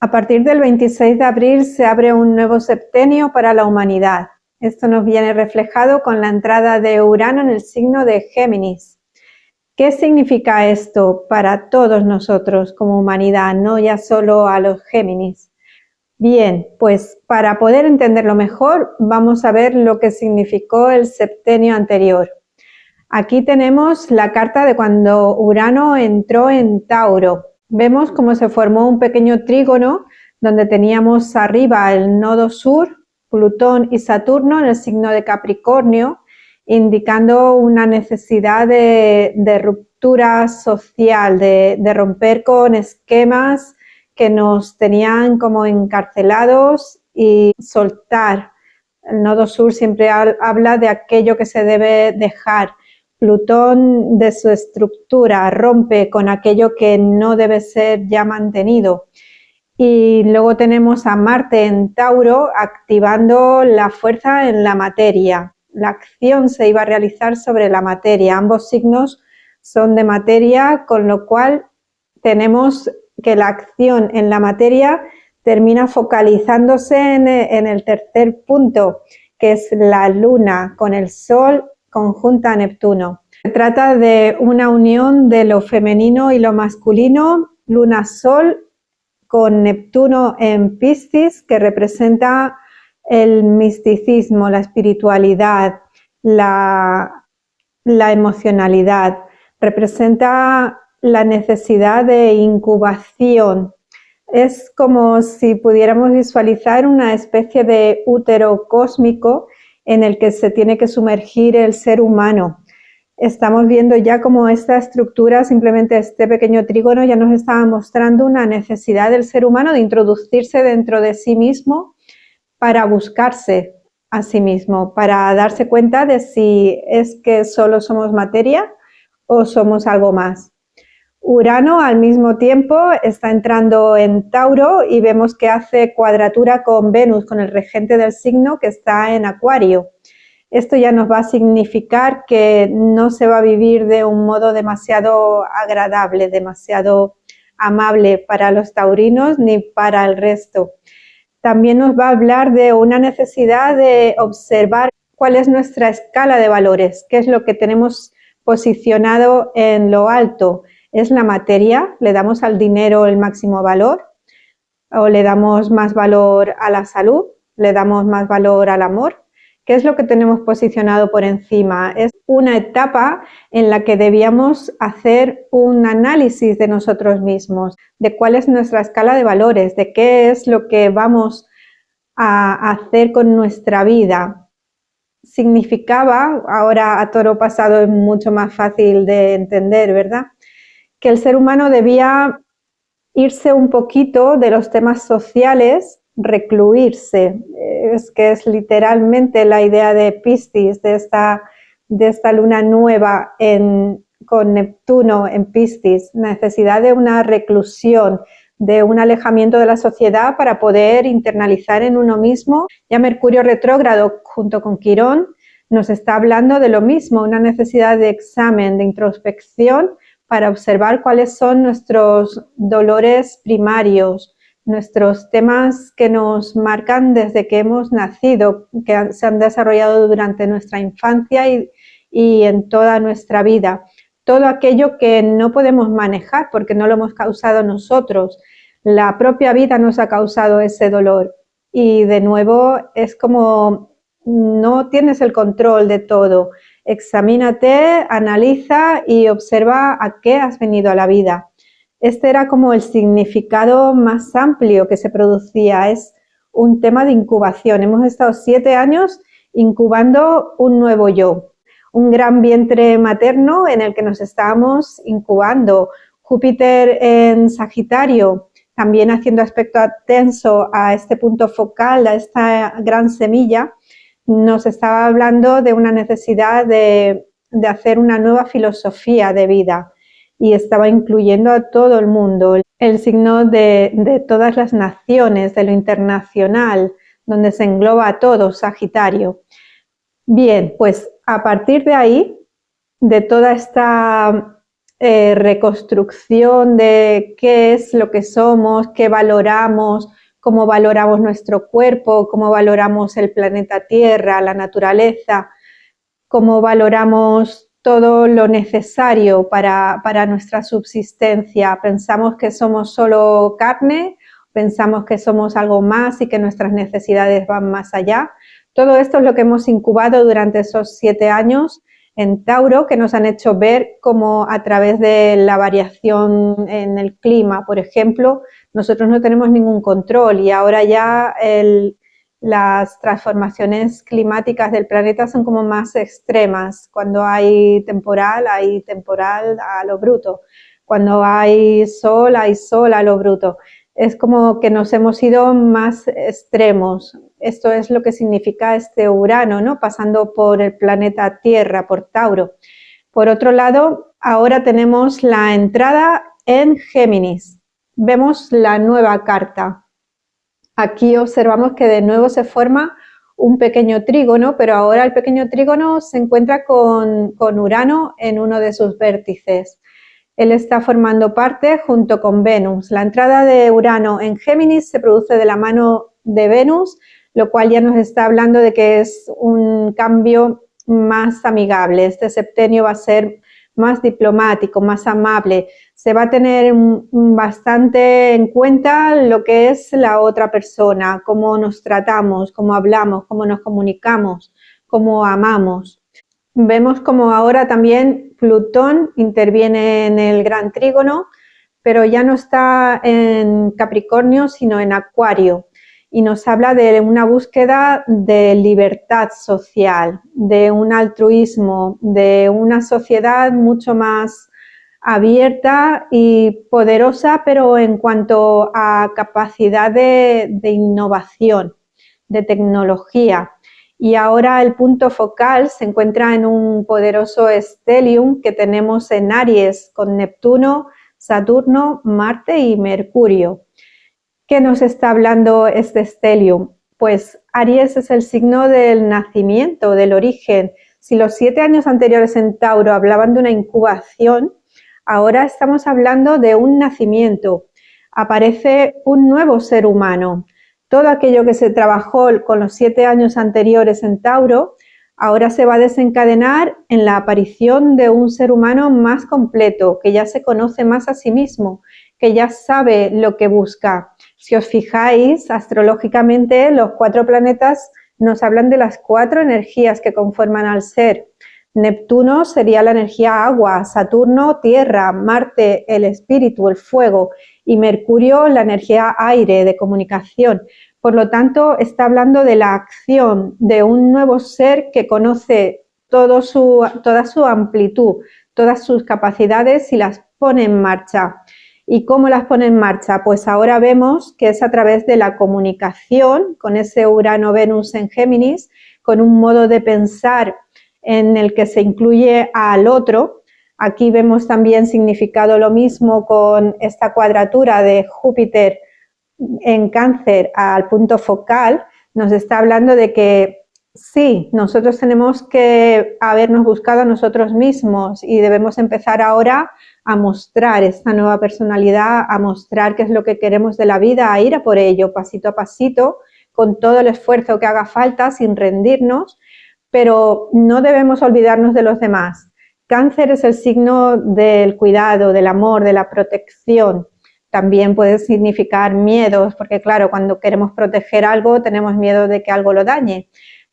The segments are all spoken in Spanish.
A partir del 26 de abril se abre un nuevo septenio para la humanidad. Esto nos viene reflejado con la entrada de Urano en el signo de Géminis. ¿Qué significa esto para todos nosotros como humanidad, no ya solo a los Géminis? Bien, pues para poder entenderlo mejor, vamos a ver lo que significó el septenio anterior. Aquí tenemos la carta de cuando Urano entró en Tauro. Vemos cómo se formó un pequeño trígono donde teníamos arriba el nodo sur, Plutón y Saturno en el signo de Capricornio, indicando una necesidad de ruptura social, de romper con esquemas que nos tenían como encarcelados y soltar. El nodo sur siempre habla de aquello que se debe dejar. Plutón de su estructura rompe con aquello que no debe ser ya mantenido. Y luego tenemos a Marte en Tauro activando la fuerza en la materia. La acción se iba a realizar sobre la materia. Ambos signos son de materia, con lo cual tenemos que la acción en la materia termina focalizándose en el tercer punto, que es la Luna con el Sol conjunta a Neptuno. Se trata de una unión de lo femenino y lo masculino, Luna-Sol con Neptuno en Piscis, que representa el misticismo, la espiritualidad, la emocionalidad, representa la necesidad de incubación. Es como si pudiéramos visualizar una especie de útero cósmico en el que se tiene que sumergir el ser humano. Estamos viendo ya como esta estructura, simplemente este pequeño trígono ya nos estaba mostrando una necesidad del ser humano de introducirse dentro de sí mismo para buscarse a sí mismo, para darse cuenta de si es que solo somos materia o somos algo más. Urano al mismo tiempo está entrando en Tauro y vemos que hace cuadratura con Venus, con el regente del signo que está en Acuario. Esto ya nos va a significar que no se va a vivir de un modo demasiado agradable, demasiado amable para los taurinos ni para el resto. También nos va a hablar de una necesidad de observar cuál es nuestra escala de valores, qué es lo que tenemos posicionado en lo alto. ¿Es la materia? ¿Le damos al dinero el máximo valor? ¿O le damos más valor a la salud? ¿Le damos más valor al amor? ¿Qué es lo que tenemos posicionado por encima? Es una etapa en la que debíamos hacer un análisis de nosotros mismos, de cuál es nuestra escala de valores, de qué es lo que vamos a hacer con nuestra vida. Significaba, ahora a toro pasado es mucho más fácil de entender, ¿verdad?, que el ser humano debía irse un poquito de los temas sociales, recluirse, es que es literalmente la idea de Piscis, de esta luna nueva con Neptuno en Piscis, necesidad de una reclusión, de un alejamiento de la sociedad para poder internalizar en uno mismo. Ya Mercurio retrógrado junto con Quirón nos está hablando de lo mismo, una necesidad de examen, de introspección, para observar cuáles son nuestros dolores primarios, nuestros temas que nos marcan desde que hemos nacido, que se han desarrollado durante nuestra infancia y en toda nuestra vida. Todo aquello que no podemos manejar porque no lo hemos causado nosotros. La propia vida nos ha causado ese dolor. Y de nuevo es como no tienes el control de todo. Examínate, analiza y observa a qué has venido a la vida. Este era como el significado más amplio que se producía, es un tema de incubación. Hemos estado 7 años incubando un nuevo yo, un gran vientre materno en el que nos estábamos incubando. Júpiter en Sagitario, también haciendo aspecto tenso a este punto focal, a esta gran semilla, nos estaba hablando de una necesidad de hacer una nueva filosofía de vida y estaba incluyendo a todo el mundo. El signo de todas las naciones, de lo internacional, donde se engloba a todo, Sagitario. Bien, pues a partir de ahí, de toda esta reconstrucción de qué es lo que somos, qué valoramos, cómo valoramos nuestro cuerpo, cómo valoramos el planeta Tierra, la naturaleza, cómo valoramos todo lo necesario para nuestra subsistencia. Pensamos que somos solo carne, pensamos que somos algo más y que nuestras necesidades van más allá. Todo esto es lo que hemos incubado durante esos 7 años en Tauro, que nos han hecho ver cómo a través de la variación en el clima, por ejemplo, nosotros no tenemos ningún control y ahora ya las transformaciones climáticas del planeta son como más extremas. Cuando hay temporal a lo bruto. Cuando hay sol a lo bruto. Es como que nos hemos ido más extremos. Esto es lo que significa este Urano, ¿no? Pasando por el planeta Tierra, por Tauro. Por otro lado, ahora tenemos la entrada en Géminis. Vemos la nueva carta. Aquí observamos que de nuevo se forma un pequeño trígono, pero ahora el pequeño trígono se encuentra con Urano en uno de sus vértices. Él está formando parte junto con Venus. La entrada de Urano en Géminis se produce de la mano de Venus, lo cual ya nos está hablando de que es un cambio más amigable. Este septenio va a ser más diplomático, más amable. Se va a tener bastante en cuenta lo que es la otra persona, cómo nos tratamos, cómo hablamos, cómo nos comunicamos, cómo amamos. Vemos como ahora también Plutón interviene en el gran trígono, pero ya no está en Capricornio, sino en Acuario. Y nos habla de una búsqueda de libertad social, de un altruismo, de una sociedad mucho más abierta y poderosa, pero en cuanto a capacidad de innovación, de tecnología. Y ahora el punto focal se encuentra en un poderoso stellium que tenemos en Aries con Neptuno, Saturno, Marte y Mercurio. ¿Qué nos está hablando este stellium? Pues Aries es el signo del nacimiento, del origen. Si los 7 años anteriores en Tauro hablaban de una incubación, ahora estamos hablando de un nacimiento. Aparece un nuevo ser humano. Todo aquello que se trabajó con los 7 años anteriores en Tauro, ahora se va a desencadenar en la aparición de un ser humano más completo, que ya se conoce más a sí mismo, que ya sabe lo que busca. Si os fijáis, astrológicamente los 4 planetas nos hablan de las 4 energías que conforman al ser. Neptuno sería la energía agua, Saturno tierra, Marte el espíritu, el fuego y Mercurio la energía aire, de comunicación. Por lo tanto, está hablando de la acción de un nuevo ser que conoce toda su amplitud, todas sus capacidades y las pone en marcha. ¿Y cómo las pone en marcha? Pues ahora vemos que es a través de la comunicación con ese Urano-Venus en Géminis, con un modo de pensar en el que se incluye al otro. Aquí vemos también significado lo mismo con esta cuadratura de Júpiter en Cáncer al punto focal. Nos está hablando de que sí, nosotros tenemos que habernos buscado a nosotros mismos y debemos empezar ahora a mostrar esta nueva personalidad, a mostrar qué es lo que queremos de la vida, a ir a por ello pasito a pasito, con todo el esfuerzo que haga falta, sin rendirnos, pero no debemos olvidarnos de los demás. Cáncer es el signo del cuidado, del amor, de la protección. También puede significar miedos, porque claro, cuando queremos proteger algo tenemos miedo de que algo lo dañe.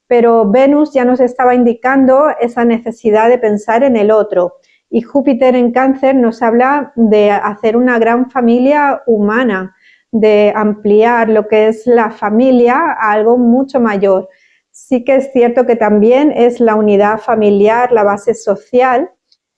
Pero Venus ya nos estaba indicando esa necesidad de pensar en el otro. Y Júpiter en Cáncer nos habla de hacer una gran familia humana, de ampliar lo que es la familia a algo mucho mayor. Sí que es cierto que también es la unidad familiar, la base social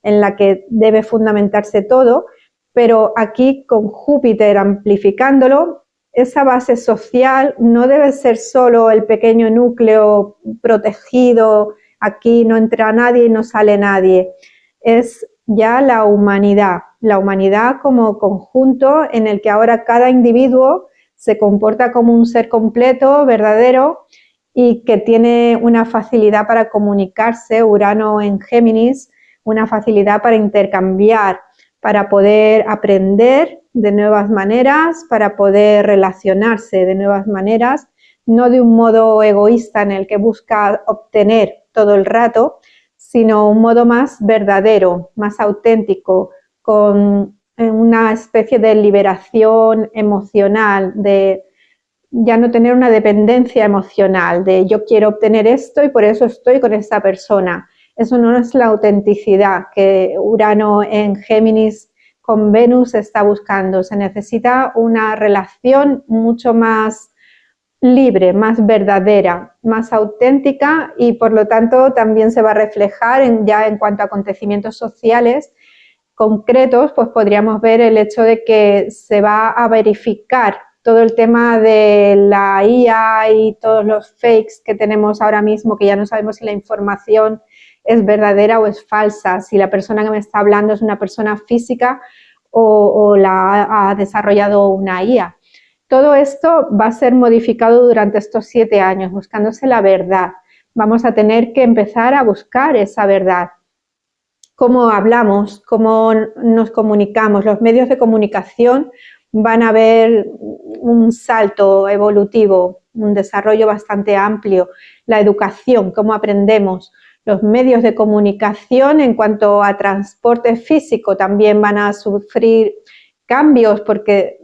en la que debe fundamentarse todo, pero aquí con Júpiter amplificándolo, esa base social no debe ser solo el pequeño núcleo protegido, aquí no entra nadie y no sale nadie. Es ya la humanidad como conjunto en el que ahora cada individuo se comporta como un ser completo, verdadero, y que tiene una facilidad para comunicarse, Urano en Géminis, una facilidad para intercambiar. para poder aprender de nuevas maneras, para poder relacionarse de nuevas maneras, no de un modo egoísta en el que busca obtener todo el rato, sino un modo más verdadero, más auténtico, con una especie de liberación emocional, de ya no tener una dependencia emocional, de yo quiero obtener esto y por eso estoy con esta persona. Eso no es la autenticidad que Urano en Géminis con Venus está buscando. Se necesita una relación mucho más libre, más verdadera, más auténtica y por lo tanto también se va a reflejar ya en cuanto a acontecimientos sociales concretos, pues podríamos ver el hecho de que se va a verificar todo el tema de la IA y todos los fakes que tenemos ahora mismo, que ya no sabemos si la información es verdadera o es falsa, si la persona que me está hablando es una persona física o la ha desarrollado una IA. Todo esto va a ser modificado durante estos 7 años, buscándose la verdad. Vamos a tener que empezar a buscar esa verdad. Cómo hablamos, cómo nos comunicamos, los medios de comunicación van a ver un salto evolutivo, un desarrollo bastante amplio. La educación, cómo aprendemos. Los medios de comunicación en cuanto a transporte físico también van a sufrir cambios porque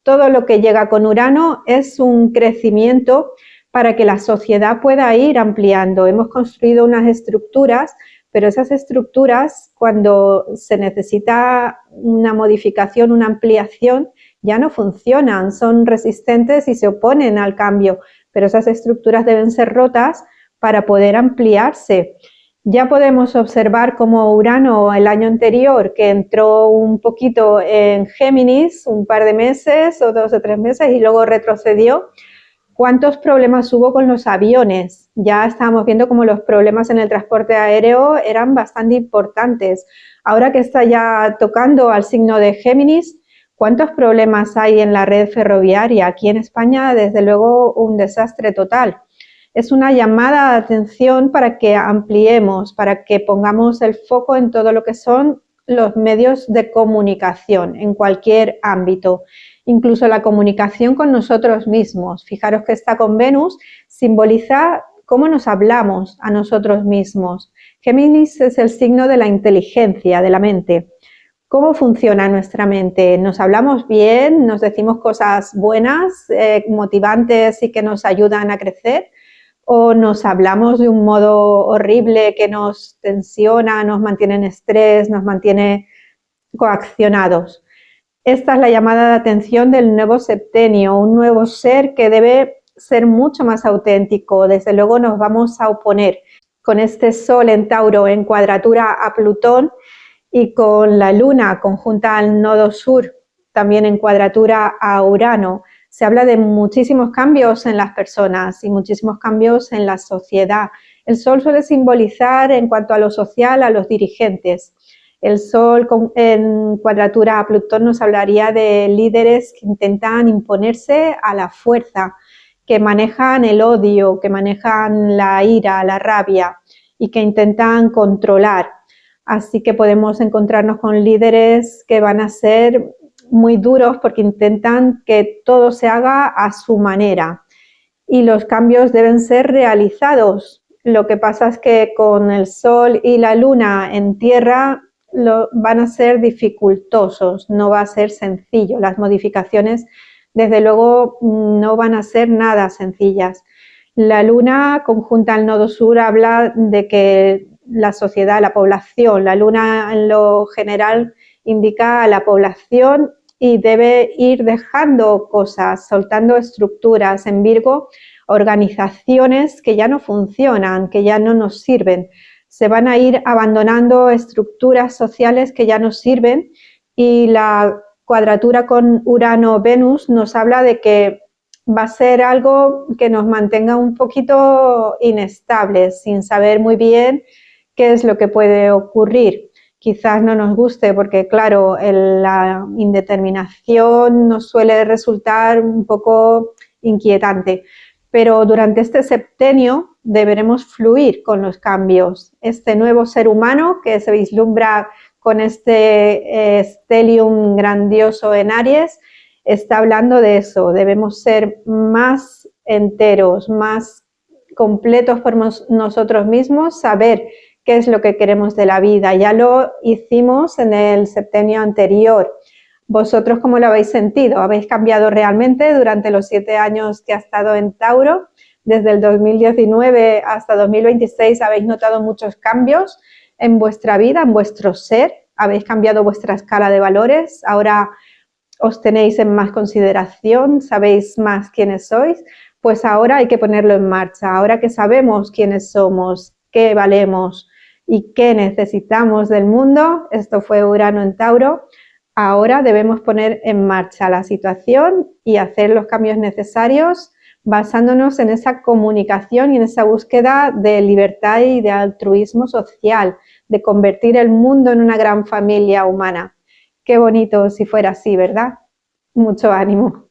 todo lo que llega con Urano es un crecimiento para que la sociedad pueda ir ampliando. Hemos construido unas estructuras, pero esas estructuras, cuando se necesita una modificación, una ampliación, ya no funcionan, son resistentes y se oponen al cambio, pero esas estructuras deben ser rotas para poder ampliarse. Ya podemos observar cómo Urano el año anterior, que entró un poquito en Géminis, un par de meses o 2 o 3 meses y luego retrocedió, cuántos problemas hubo con los aviones. Ya estábamos viendo cómo los problemas en el transporte aéreo eran bastante importantes. Ahora que está ya tocando al signo de Géminis, ¿cuántos problemas hay en la red ferroviaria? Aquí en España, desde luego, un desastre total. Es una llamada de atención para que ampliemos, para que pongamos el foco en todo lo que son los medios de comunicación en cualquier ámbito, incluso la comunicación con nosotros mismos. Fijaros que está con Venus, simboliza cómo nos hablamos a nosotros mismos. Géminis es el signo de la inteligencia, de la mente. ¿Cómo funciona nuestra mente? ¿Nos hablamos bien? ¿Nos decimos cosas buenas, motivantes y que nos ayudan a crecer? ¿O nos hablamos de un modo horrible que nos tensiona, nos mantiene en estrés, nos mantiene coaccionados? Esta es la llamada de atención del nuevo septenio, un nuevo ser que debe ser mucho más auténtico. Desde luego nos vamos a oponer con este Sol en Tauro en cuadratura a Plutón y con la Luna conjunta al nodo sur, también en cuadratura a Urano. Se habla de muchísimos cambios en las personas y muchísimos cambios en la sociedad. El Sol suele simbolizar, en cuanto a lo social, a los dirigentes. El Sol en cuadratura a Plutón nos hablaría de líderes que intentan imponerse a la fuerza, que manejan el odio, que manejan la ira, la rabia y que intentan controlar. Así que podemos encontrarnos con líderes que van a ser muy duros porque intentan que todo se haga a su manera y los cambios deben ser realizados. Lo que pasa es que con el Sol y la Luna en Tierra van a ser dificultosos, no va a ser sencillo. Las modificaciones, desde luego, no van a ser nada sencillas. La Luna conjunta al nodo sur habla de que la sociedad, la población, la Luna en lo general indica a la población y debe ir dejando cosas, soltando estructuras. En Virgo, organizaciones que ya no funcionan, que ya no nos sirven. Se van a ir abandonando estructuras sociales que ya nos sirven y la cuadratura con Urano-Venus nos habla de que va a ser algo que nos mantenga un poquito inestables, sin saber muy bien qué es lo que puede ocurrir. Quizás no nos guste porque, claro, la indeterminación nos suele resultar un poco inquietante, pero durante este septenio deberemos fluir con los cambios. Este nuevo ser humano que se vislumbra con este stellium grandioso en Aries, está hablando de eso. Debemos ser más enteros, más completos por nosotros mismos, saber qué es lo que queremos de la vida. Ya lo hicimos en el septenio anterior. ¿Vosotros cómo lo habéis sentido? ¿Habéis cambiado realmente durante los 7 años que ha estado en Tauro? Desde el 2019 hasta 2026, ¿habéis notado muchos cambios en vuestra vida, en vuestro ser? ¿Habéis cambiado vuestra escala de valores? ¿Ahora os tenéis en más consideración? ¿Sabéis más quiénes sois? Pues ahora hay que ponerlo en marcha. Ahora que sabemos quiénes somos, qué valemos y qué necesitamos del mundo, esto fue Urano en Tauro, ahora debemos poner en marcha la situación y hacer los cambios necesarios basándonos en esa comunicación y en esa búsqueda de libertad y de altruismo social, de convertir el mundo en una gran familia humana. Qué bonito si fuera así, ¿verdad? Mucho ánimo.